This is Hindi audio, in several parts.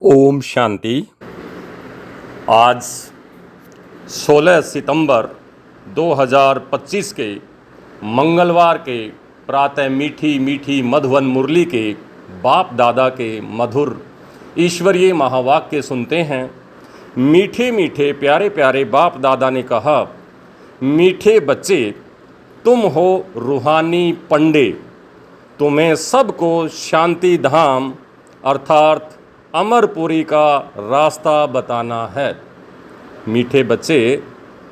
ओम शांति। आज 16 सितंबर 2025 के मंगलवार के प्रातः मीठी मीठी मधुवन मुरली के बाप दादा के मधुर ईश्वरीय महावाक्य सुनते हैं। मीठे मीठे प्यारे प्यारे बाप दादा ने कहा, मीठे बच्चे तुम हो रूहानी पंडे, तुम्हें सबको शांति धाम अर्थात अमरपुरी का रास्ता बताना है। मीठे बच्चे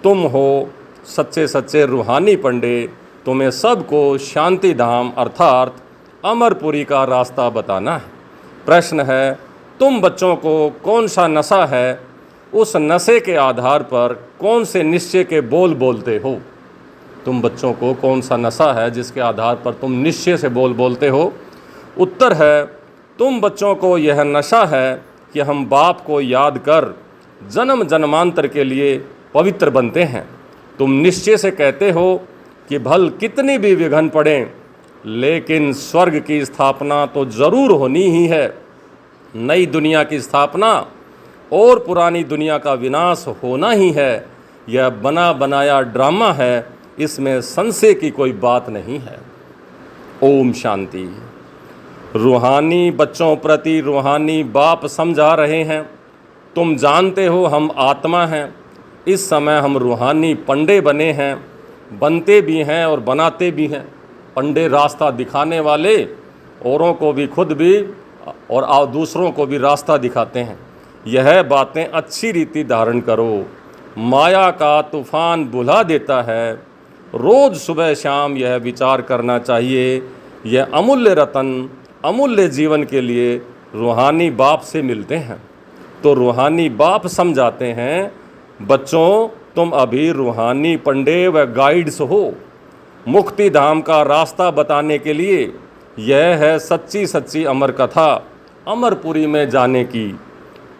तुम हो सच्चे सच्चे रूहानी पंडे, तुम्हें सबको शांति धाम अर्थात अमरपुरी का रास्ता बताना है। प्रश्न है, तुम बच्चों को कौन सा नशा है, उस नशे के आधार पर कौन से निश्चय के बोल बोलते हो। तुम बच्चों को कौन सा नशा है जिसके आधार पर तुम निश्चय से बोल बोलते हो। उत्तर है, तुम बच्चों को यह नशा है कि हम बाप को याद कर जन्म जन्मांतर के लिए पवित्र बनते हैं। तुम निश्चय से कहते हो कि भल कितनी भी विघ्न पड़ें, लेकिन स्वर्ग की स्थापना तो ज़रूर होनी ही है। नई दुनिया की स्थापना और पुरानी दुनिया का विनाश होना ही है। यह बना बनाया ड्रामा है, इसमें संशय की कोई बात नहीं है। ओम शांति। रूहानी बच्चों प्रति रूहानी बाप समझा रहे हैं, तुम जानते हो हम आत्मा हैं। इस समय हम रूहानी पंडे बने हैं, बनते भी हैं और बनाते भी हैं। पंडे रास्ता दिखाने वाले, औरों को भी खुद भी और दूसरों को भी रास्ता दिखाते हैं। यह बातें अच्छी रीति धारण करो। माया का तूफान बुला देता है। रोज़ सुबह शाम यह विचार करना चाहिए, यह अमूल्य रतन अमूल्य जीवन के लिए रूहानी बाप से मिलते हैं। तो रूहानी बाप समझाते हैं, बच्चों तुम अभी रूहानी पंडे व गाइड्स हो। मुक्ति धाम का रास्ता बताने के लिए यह है सच्ची सच्ची अमर कथा अमरपुरी में जाने की।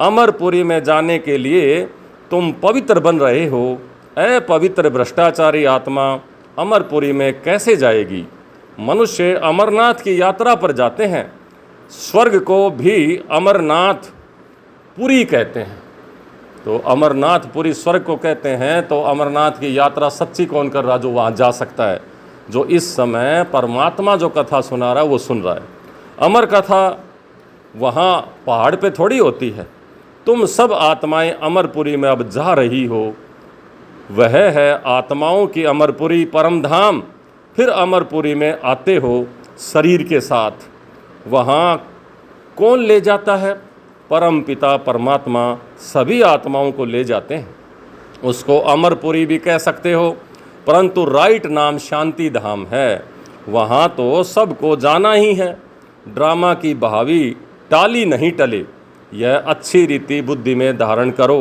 अमरपुरी में जाने के लिए तुम पवित्र बन रहे हो। अपवित्र भ्रष्टाचारी आत्मा अमरपुरी में कैसे जाएगी। मनुष्य अमरनाथ की यात्रा पर जाते हैं। स्वर्ग को भी अमरनाथ पुरी कहते हैं। तो अमरनाथ पुरी स्वर्ग को कहते हैं। तो अमरनाथ की यात्रा सच्ची कौन कर रहा, जो वहाँ जा सकता है। जो इस समय परमात्मा जो कथा सुना रहा है वो सुन रहा है। अमर कथा वहाँ पहाड़ पे थोड़ी होती है। तुम सब आत्माएं अमरपुरी में अब जा रही हो। वह है आत्माओं की अमरपुरी परम धाम। फिर अमरपुरी में आते हो शरीर के साथ। वहाँ कौन ले जाता है? परम पिता परमात्मा सभी आत्माओं को ले जाते हैं। उसको अमरपुरी भी कह सकते हो, परंतु राइट नाम शांति धाम है। वहाँ तो सबको जाना ही है। ड्रामा की बहावी टाली नहीं टले। यह अच्छी रीति बुद्धि में धारण करो।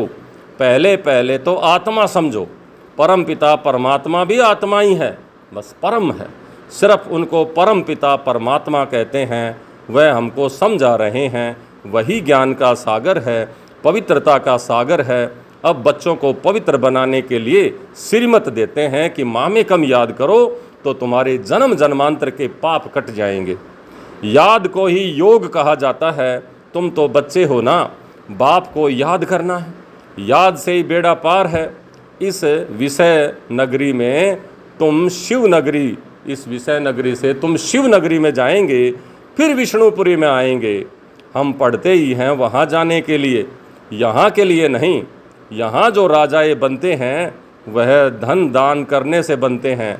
पहले पहले तो आत्मा समझो। परम पिता परमात्मा भी आत्मा ही है, बस परम है। सिर्फ उनको परम पिता परमात्मा कहते हैं। वह हमको समझा रहे हैं। वही ज्ञान का सागर है, पवित्रता का सागर है। अब बच्चों को पवित्र बनाने के लिए श्रीमत देते हैं कि मामे कम याद करो तो तुम्हारे जन्म जन्मांतर के पाप कट जाएंगे। याद को ही योग कहा जाता है। तुम तो बच्चे हो ना, बाप को याद करना है। याद से ही बेड़ा पार है। इस विषय नगरी में तुम शिव नगरी, इस विषय नगरी से तुम शिव नगरी में जाएंगे, फिर विष्णुपुरी में आएंगे। हम पढ़ते ही हैं वहाँ जाने के लिए, यहाँ के लिए नहीं। यहाँ जो राजाए बनते हैं वह धन दान करने से बनते हैं।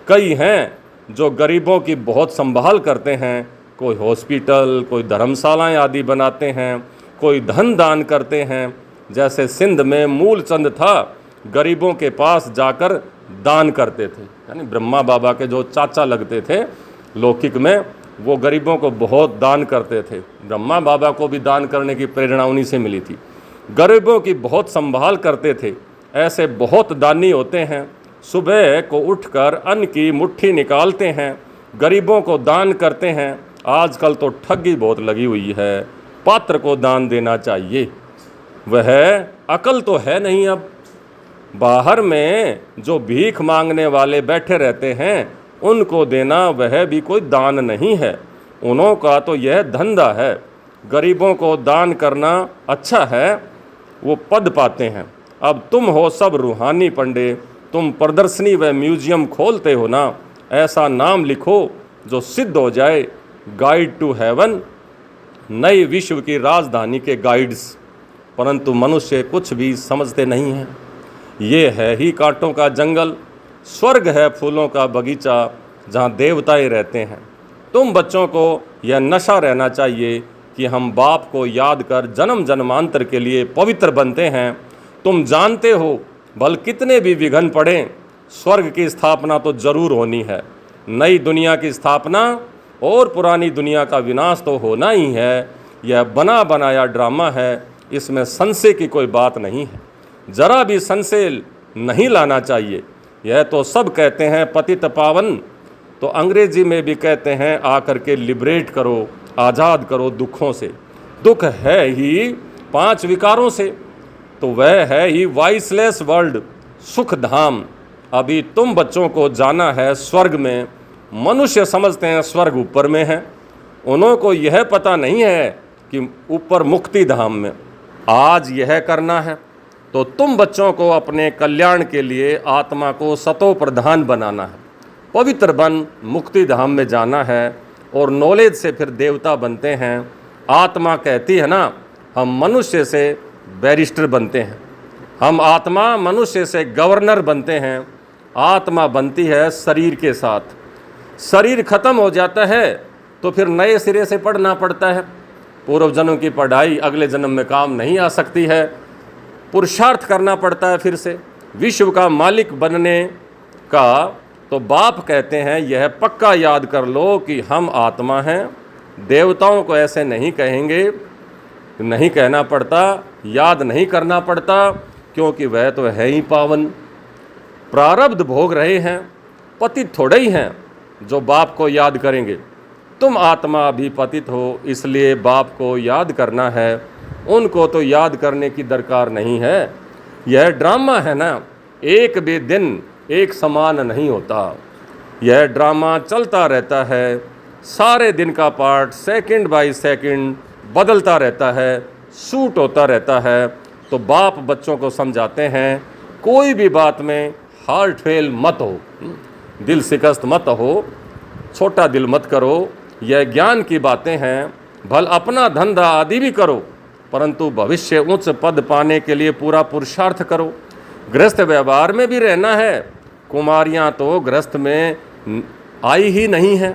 कई हैं जो गरीबों की बहुत संभाल करते हैं। कोई हॉस्पिटल, कोई धर्मशालाएँ आदि बनाते हैं, कोई धन दान करते हैं। जैसे सिंध में मूलचंद था, गरीबों के पास जाकर दान करते थे। यानी ब्रह्मा बाबा के जो चाचा लगते थे लौकिक में, वो गरीबों को बहुत दान करते थे। ब्रह्मा बाबा को भी दान करने की प्रेरणा उन्हीं से मिली थी। गरीबों की बहुत संभाल करते थे। ऐसे बहुत दानी होते हैं। सुबह को उठकर अन्न की मुट्ठी निकालते हैं, गरीबों को दान करते हैं। आजकल तो ठगी बहुत लगी हुई है। पात्र को दान देना चाहिए। वह अकल तो है नहीं। अब बाहर में जो भीख मांगने वाले बैठे रहते हैं उनको देना, वह भी कोई दान नहीं है। उन्हों का तो यह धंधा है। गरीबों को दान करना अच्छा है, वो पद पाते हैं। अब तुम हो सब रूहानी पंडे, तुम प्रदर्शनी व म्यूजियम खोलते हो ना, ऐसा नाम लिखो जो सिद्ध हो जाए गाइड टू हेवन, नई विश्व की राजधानी के गाइड्स। परंतु मनुष्य कुछ भी समझते नहीं हैं। ये है ही कांटों का जंगल, स्वर्ग है फूलों का बगीचा, जहाँ देवताएं रहते हैं। तुम बच्चों को यह नशा रहना चाहिए कि हम बाप को याद कर जन्म जन्मांतर के लिए पवित्र बनते हैं। तुम जानते हो भल कितने भी विघ्न पड़े, स्वर्ग की स्थापना तो जरूर होनी है। नई दुनिया की स्थापना और पुरानी दुनिया का विनाश तो होना ही है। यह बना बनाया ड्रामा है, इसमें संशय की कोई बात नहीं है। जरा भी संशय नहीं लाना चाहिए। यह तो सब कहते हैं पतित पावन, तो अंग्रेजी में भी कहते हैं आकर के लिबरेट करो, आज़ाद करो दुखों से। दुख है ही 5 विकारों से, तो वह है ही वाइसलेस वर्ल्ड, सुख धाम। अभी तुम बच्चों को जाना है स्वर्ग में। मनुष्य समझते हैं स्वर्ग ऊपर में है, उन्हों को यह पता नहीं है कि ऊपर मुक्ति धाम में। आज यह करना है तो तुम बच्चों को अपने कल्याण के लिए आत्मा को सतो प्रधान बनाना है। पवित्र बन मुक्ति धाम में जाना है और नॉलेज से फिर देवता बनते हैं। आत्मा कहती है ना, हम मनुष्य से बैरिस्टर बनते हैं, हम आत्मा मनुष्य से गवर्नर बनते हैं। आत्मा बनती है शरीर के साथ, शरीर खत्म हो जाता है तो फिर नए सिरे से पढ़ना पड़ता है। पूर्व जन्म की पढ़ाई अगले जन्म में काम नहीं आ सकती है, पुरुषार्थ करना पड़ता है फिर से विश्व का मालिक बनने का। तो बाप कहते हैं यह पक्का याद कर लो कि हम आत्मा हैं। देवताओं को ऐसे नहीं कहेंगे, नहीं कहना पड़ता, याद नहीं करना पड़ता, क्योंकि वह तो है ही पावन। प्रारब्ध भोग रहे हैं, पतित थोड़े ही हैं जो बाप को याद करेंगे। तुम आत्मा भी पतित हो, इसलिए बाप को याद करना है। उनको तो याद करने की दरकार नहीं है। यह ड्रामा है ना, एक भी दिन एक समान नहीं होता। यह ड्रामा चलता रहता है, सारे दिन का पार्ट सेकंड बाय सेकंड बदलता रहता है, शूट होता रहता है। तो बाप बच्चों को समझाते हैं कोई भी बात में हार्ट फेल मत हो, दिल शिकस्त मत हो, छोटा दिल मत करो। यह ज्ञान की बातें हैं। भल अपना धंधा आदि भी करो, परंतु भविष्य उच्च पद पाने के लिए पूरा पुरुषार्थ करो। गृहस्थ व्यवहार में भी रहना है। कुमारियाँ तो गृहस्थ में आई ही नहीं हैं।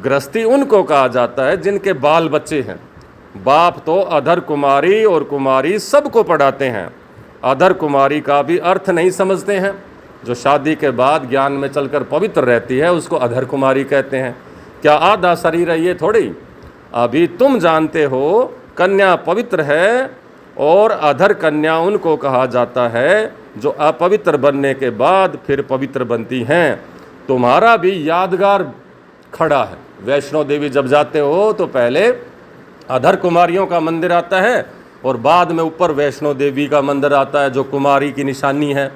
गृहस्थी उनको कहा जाता है जिनके बाल बच्चे हैं। बाप तो अधर कुमारी और कुमारी सबको पढ़ाते हैं। अधर कुमारी का भी अर्थ नहीं समझते हैं। जो शादी के बाद ज्ञान में चलकर पवित्र रहती है उसको अधर कुमारी कहते हैं। क्या आधा शरीर है ये थोड़ी। अभी तुम जानते हो कन्या पवित्र है और अधर कन्या उनको कहा जाता है जो अपवित्र बनने के बाद फिर पवित्र बनती हैं। तुम्हारा भी यादगार खड़ा है। वैष्णो देवी जब जाते हो तो पहले अधर कुमारियों का मंदिर आता है और बाद में ऊपर वैष्णो देवी का मंदिर आता है जो कुमारी की निशानी है।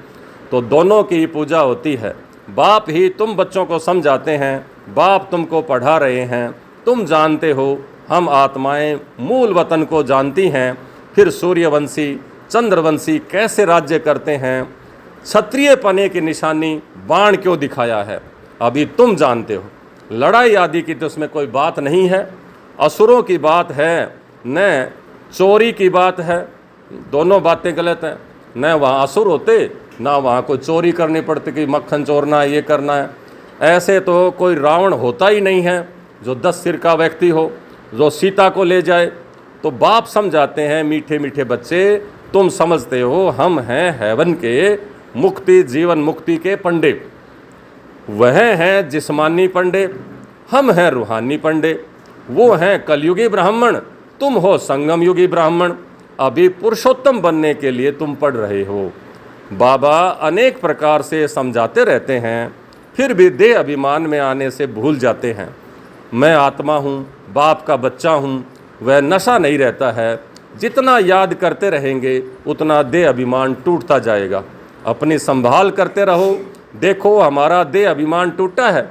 तो दोनों की पूजा होती है। बाप ही तुम बच्चों को समझाते हैं, बाप तुमको पढ़ा रहे हैं। तुम जानते हो हम आत्माएं मूल वतन को जानती हैं। फिर सूर्यवंशी चंद्रवंशी कैसे राज्य करते हैं, क्षत्रिय पने की निशानी बाण क्यों दिखाया है, अभी तुम जानते हो। लड़ाई आदि की तो उसमें कोई बात नहीं है, असुरों की बात है, न चोरी की बात है। दोनों बातें गलत हैं। न वहाँ असुर होते, ना वहाँ कोई चोरी करनी पड़ती कि मक्खन चोरना है, ये करना है। ऐसे तो कोई रावण होता ही नहीं है जो 10 सिर का व्यक्ति हो, जो सीता को ले जाए। तो बाप समझाते हैं मीठे मीठे बच्चे, तुम समझते हो हम हैं हेवन के मुक्ति जीवन मुक्ति के पंडे। वह हैं जिस्मानी पंडे, हम हैं रूहानी पंडे। वो हैं कलयुगी ब्राह्मण, तुम हो संगम युगी ब्राह्मण। अभी पुरुषोत्तम बनने के लिए तुम पढ़ रहे हो। बाबा अनेक प्रकार से समझाते रहते हैं, फिर भी देह अभिमान में आने से भूल जाते हैं। मैं आत्मा हूँ, बाप का बच्चा हूँ, वह नशा नहीं रहता है। जितना याद करते रहेंगे उतना देह अभिमान टूटता जाएगा। अपनी संभाल करते रहो। देखो हमारा देह अभिमान टूटा है,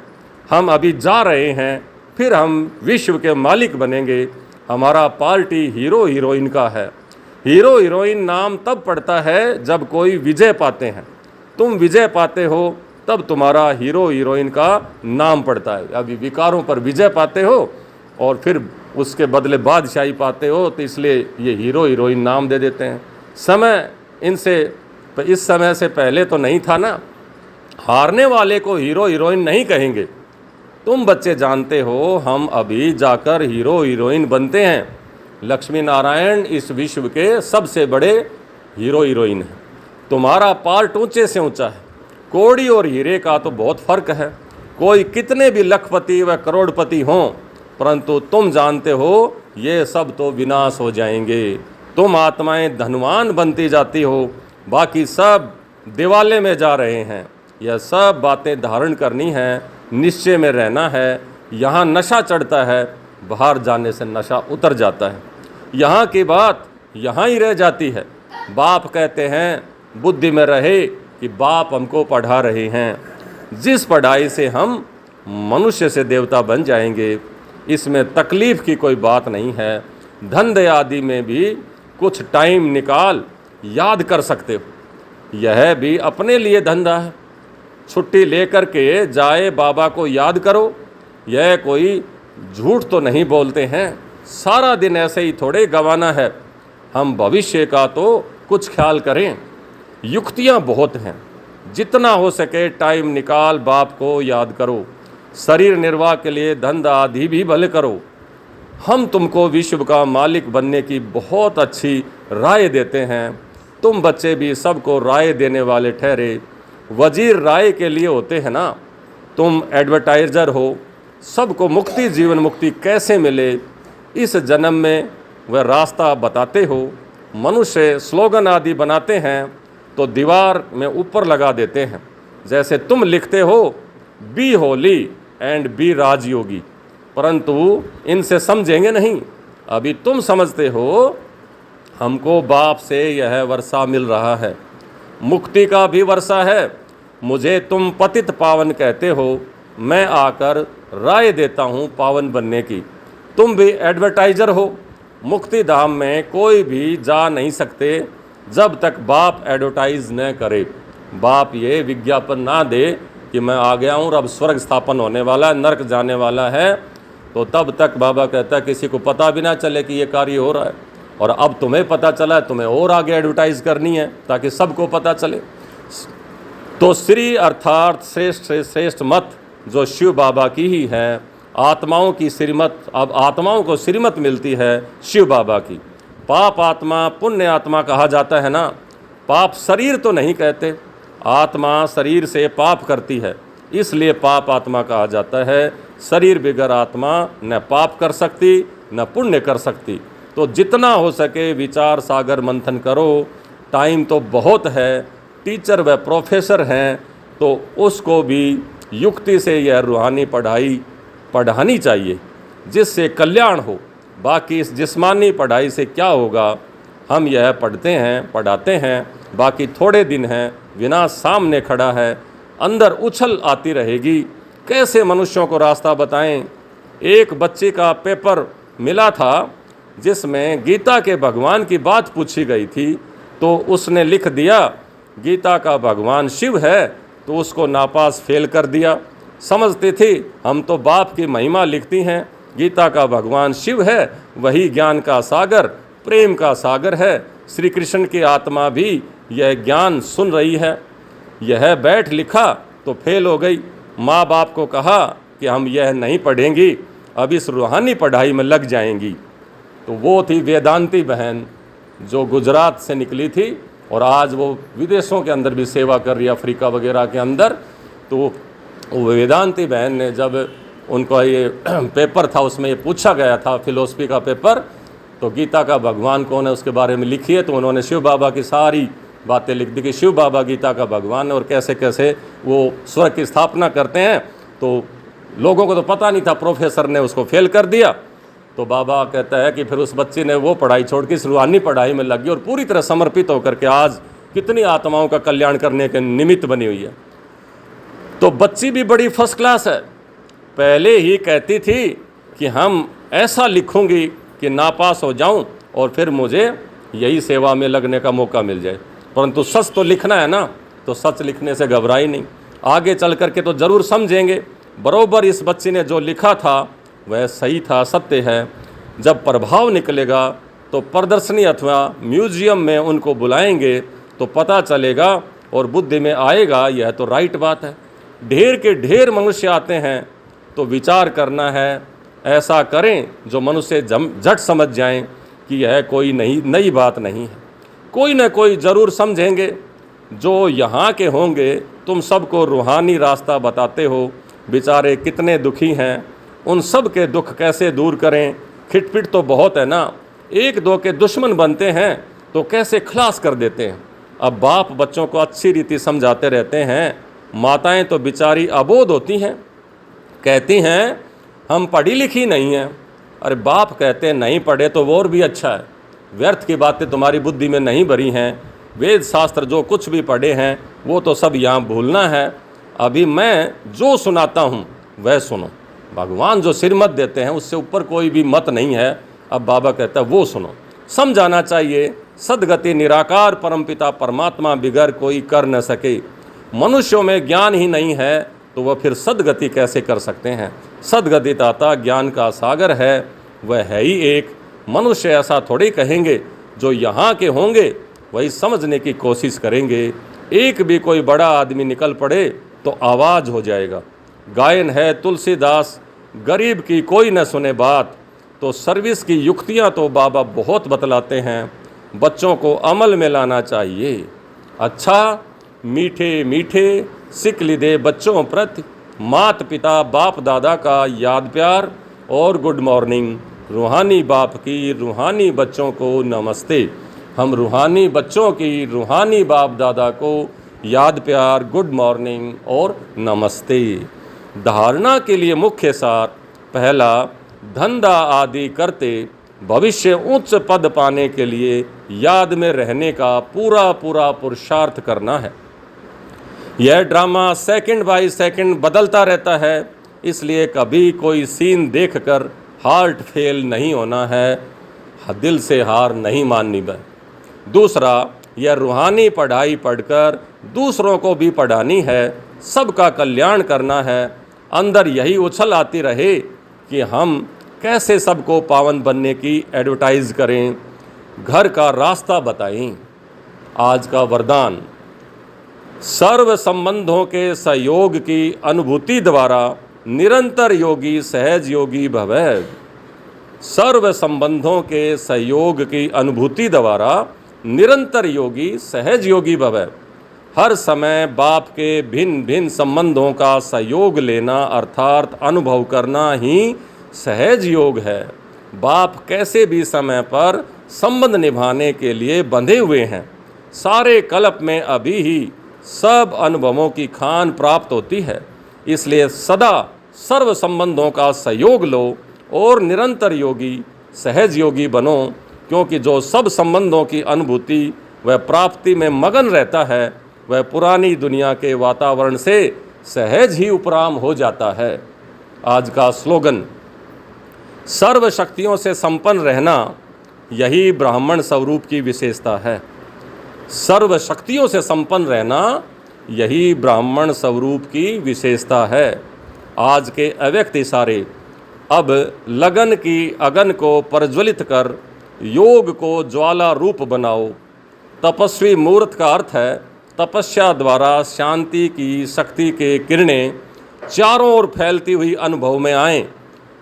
हम अभी जा रहे हैं, फिर हम विश्व के मालिक बनेंगे। हमारा पार्टी हीरो हीरोइन का है। हीरो हीरोइन नाम तब पड़ता है जब कोई विजय पाते हैं। तुम विजय पाते हो तब तुम्हारा हीरो हीरोइन का नाम पड़ता है। अभी विकारों पर विजय पाते हो और फिर उसके बदले बादशाही पाते हो, तो इसलिए ये हीरो हीरोइन नाम दे देते हैं। समय इस समय से पहले तो नहीं था ना। हारने वाले को हीरो हीरोइन नहीं कहेंगे। तुम बच्चे जानते हो हम अभी जाकर हीरो हीरोइन बनते हैं। लक्ष्मी नारायण इस विश्व के सबसे बड़े हीरो हीरोइन हैं। तुम्हारा पार्ट ऊंचे से ऊंचा है। कौड़ी और हीरे का तो बहुत फर्क है। कोई कितने भी लखपति व करोड़पति हों, परंतु तुम जानते हो ये सब तो विनाश हो जाएंगे। तुम आत्माएं धनवान बनती जाती हो, बाकी सब दिवाले में जा रहे हैं। यह सब बातें धारण करनी है, निश्चय में रहना है। यहाँ नशा चढ़ता है, बाहर जाने से नशा उतर जाता है। यहाँ की बात यहाँ ही रह जाती है। बाप कहते हैं बुद्धि में रहे कि बाप हमको पढ़ा रहे हैं। जिस पढ़ाई से हम मनुष्य से देवता बन जाएंगे, इसमें तकलीफ़ की कोई बात नहीं है। धंधे आदि में भी कुछ टाइम निकाल याद कर सकते हो, यह भी अपने लिए धंधा है। छुट्टी लेकर के जाए बाबा को याद करो। यह कोई झूठ तो नहीं बोलते हैं। सारा दिन ऐसे ही थोड़े गंवाना है। हम भविष्य का तो कुछ ख्याल करें। युक्तियाँ बहुत हैं। जितना हो सके टाइम निकाल बाप को याद करो। शरीर निर्वाह के लिए धंधा आदि भी भले करो। हम तुमको विश्व का मालिक बनने की बहुत अच्छी राय देते हैं। तुम बच्चे भी सबको राय देने वाले ठहरे। वजीर राय के लिए होते हैं ना। तुम एडवर्टाइज़र हो। सबको मुक्ति, जीवन मुक्ति कैसे मिले इस जन्म में वह रास्ता बताते हो। मनुष्य स्लोगन आदि बनाते हैं तो दीवार में ऊपर लगा देते हैं। जैसे तुम लिखते हो बी होली एंड बी राजयोगी, परंतु इनसे समझेंगे नहीं। अभी तुम समझते हो हमको बाप से यह वर्षा मिल रहा है, मुक्ति का भी वर्षा है। मुझे तुम पतित पावन कहते हो, मैं आकर राय देता हूँ पावन बनने की। तुम भी एडवर्टाइज़र हो। मुक्ति धाम में कोई भी जा नहीं सकते जब तक बाप एडवर्टाइज़ न करे। बाप ये विज्ञापन ना दे कि मैं आ गया हूँ, अब स्वर्ग स्थापन होने वाला है, नरक जाने वाला है, तो तब तक बाबा कहता है किसी को पता भी ना चले कि ये कार्य हो रहा है। और अब तुम्हें पता चला है, तुम्हें और आगे एडवर्टाइज़ करनी है ताकि सबको पता चले। तो श्री अर्थात श्रेष्ठ से श्रेष्ठ मत जो शिव बाबा की ही है। आत्माओं की श्रीमत, अब आत्माओं को श्रीमत मिलती है शिव बाबा की। पाप आत्मा पुण्य आत्मा कहा जाता है ना। पाप शरीर तो नहीं कहते। आत्मा शरीर से पाप करती है, इसलिए पाप आत्मा कहा जाता है। शरीर बिगर आत्मा न पाप कर सकती न पुण्य कर सकती। तो जितना हो सके विचार सागर मंथन करो। टाइम तो बहुत है। टीचर व प्रोफेसर हैं तो उसको भी युक्ति से यह रूहानी पढ़ाई पढ़ानी चाहिए जिससे कल्याण हो। बाकी इस जिस्मानी पढ़ाई से क्या होगा। हम यह पढ़ते हैं, पढ़ाते हैं, बाकी थोड़े दिन हैं, विनाश सामने खड़ा है, अंदर उछल आती रहेगी। कैसे मनुष्यों को रास्ता बताएं। एक बच्चे का पेपर मिला था जिसमें गीता के भगवान की बात पूछी गई थी, तो उसने लिख दिया गीता का भगवान शिव है, तो उसको नापास फेल कर दिया। समझती थी हम तो बाप की महिमा लिखती हैं, गीता का भगवान शिव है, वही ज्ञान का सागर, प्रेम का सागर है। श्री कृष्ण की आत्मा भी यह ज्ञान सुन रही है। यह बैठ लिखा तो फेल हो गई। माँ बाप को कहा कि हम यह नहीं पढ़ेंगी, अब इस रूहानी पढ़ाई में लग जाएंगी। तो वो थी वेदांती बहन जो गुजरात से निकली थी और आज वो विदेशों के अंदर भी सेवा कर रही है, अफ्रीका वगैरह के अंदर। तो वेदांती बहन ने जब उनका ये पेपर था उसमें ये पूछा गया था फिलोसफी का पेपर, तो गीता का भगवान कौन है उसके बारे में लिखी है। तो उन्होंने शिव बाबा की सारी बातें लिख दी कि शिव बाबा गीता का भगवान है और कैसे कैसे वो स्वर्ग की स्थापना करते हैं। तो लोगों को तो पता नहीं था, प्रोफेसर ने उसको फेल कर दिया। तो बाबा कहता है कि फिर उस बच्ची ने वो पढ़ाई छोड़ के इस रूहानी पढ़ाई में लगी और पूरी तरह समर्पित होकर के आज कितनी आत्माओं का कल्याण करने के निमित्त बनी हुई है। तो बच्ची भी बड़ी फर्स्ट क्लास है। पहले ही कहती थी कि हम ऐसा लिखूंगी कि नापास हो जाऊं और फिर मुझे यही सेवा में लगने का मौका मिल जाए। परंतु सच तो लिखना है ना, तो सच लिखने से घबराई नहीं, आगे चल कर के तो ज़रूर समझेंगे बरोबर इस बच्ची ने जो लिखा था वह सही था, सत्य है। जब प्रभाव निकलेगा तो प्रदर्शनी अथवा म्यूजियम में उनको बुलाएंगे तो पता चलेगा और बुद्धि में आएगा यह तो राइट बात है। ढेर के ढेर मनुष्य आते हैं तो विचार करना है, ऐसा करें जो मनुष्य झट समझ जाएं कि यह कोई नई बात नहीं है। कोई न कोई ज़रूर समझेंगे। जो यहाँ के होंगे तुम सबको रूहानी रास्ता बताते हो, बेचारे कितने दुखी हैं, उन सब के दुख कैसे दूर करें। खिटपिट तो बहुत है ना, एक दो के दुश्मन बनते हैं तो कैसे खलास कर देते हैं। अब बाप बच्चों को अच्छी रीति समझाते रहते हैं, माताएं तो बेचारी अबोध होती हैं, कहती हैं हम पढ़ी लिखी नहीं हैं। अरे बाप कहते हैं नहीं पढ़े तो वो और भी अच्छा है, व्यर्थ की बातें तुम्हारी बुद्धि में नहीं भरी हैं। वेद शास्त्र जो कुछ भी पढ़े हैं वो तो सब यहाँ भूलना है। अभी मैं जो सुनाता हूँ वह सुनो, भगवान जो सिर मत देते हैं उससे ऊपर कोई भी मत नहीं है। अब बाबा कहता है वो सुनो, समझाना चाहिए। सदगति निराकार परमपिता परमात्मा बिगर कोई कर न सके। मनुष्यों में ज्ञान ही नहीं है तो वह फिर सदगति कैसे कर सकते हैं। सदगति दाता ज्ञान का सागर है, वह है ही एक। मनुष्य ऐसा थोड़ी कहेंगे, जो यहाँ के होंगे वही समझने की कोशिश करेंगे। एक भी कोई बड़ा आदमी निकल पड़े तो आवाज़ हो जाएगा। गायन है तुलसीदास, गरीब की कोई न सुने बात। तो सर्विस की युक्तियाँ तो बाबा बहुत बतलाते हैं, बच्चों को अमल में लाना चाहिए। अच्छा मीठे मीठे सिकली दे बच्चों प्रति, मात पिता बाप दादा का याद प्यार और गुड मॉर्निंग। रूहानी बाप की रूहानी बच्चों को नमस्ते। हम रूहानी बच्चों की रूहानी बाप दादा को याद प्यार, गुड मॉर्निंग और नमस्ते। धारणा के लिए मुख्य सार, पहला धंधा आदि करते भविष्य उच्च पद पाने के लिए याद में रहने का पूरा पुरुषार्थ करना है। यह ड्रामा सेकंड बाय सेकंड बदलता रहता है, इसलिए कभी कोई सीन देखकर हार्ट फेल नहीं होना है, दिल से हार नहीं माननी है। दूसरा, यह रूहानी पढ़ाई पढ़कर दूसरों को भी पढ़ानी है, सबका कल्याण करना है। अंदर यही उछल आती रहे कि हम कैसे सबको पावन बनने की एडवर्टाइज करें, घर का रास्ता बताएं। आज का वरदान, सर्व संबंधों के सहयोग की अनुभूति द्वारा निरंतर योगी सहज योगी भवै। सर्व संबंधों के सहयोग की अनुभूति द्वारा निरंतर योगी सहज योगी भवै। हर समय बाप के भिन्न भिन्न संबंधों का सहयोग लेना अर्थात अनुभव करना ही सहज योग है। बाप कैसे भी समय पर संबंध निभाने के लिए बंधे हुए हैं। सारे कल्प में अभी ही सब अनुभवों की खान प्राप्त होती है, इसलिए सदा सर्व संबंधों का सहयोग लो और निरंतर योगी सहज योगी बनो, क्योंकि जो सब संबंधों की अनुभूति वह प्राप्ति में मगन रहता है वह पुरानी दुनिया के वातावरण से सहज ही उपराम हो जाता है। आज का स्लोगन, सर्व शक्तियों से संपन्न रहना यही ब्राह्मण स्वरूप की विशेषता है। सर्व शक्तियों से संपन्न रहना यही ब्राह्मण स्वरूप की विशेषता है। आज के अव्यक्त इशारे, अब लगन की अगन को प्रज्वलित कर योग को ज्वाला रूप बनाओ। तपस्वी मूर्त का अर्थ है तपस्या द्वारा शांति की शक्ति के किरणें चारों ओर फैलती हुई अनुभव में आएं।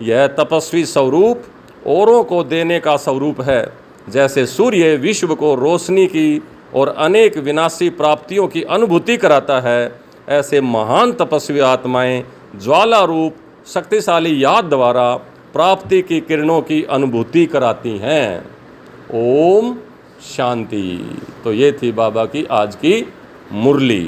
यह तपस्वी स्वरूप औरों को देने का स्वरूप है। जैसे सूर्य विश्व को रोशनी की और अनेक विनाशी प्राप्तियों की अनुभूति कराता है, ऐसे महान तपस्वी आत्माएं ज्वाला रूप शक्तिशाली याद द्वारा प्राप्ति की किरणों की अनुभूति कराती हैं। ओम शांति। तो ये थी बाबा की आज की मुरली।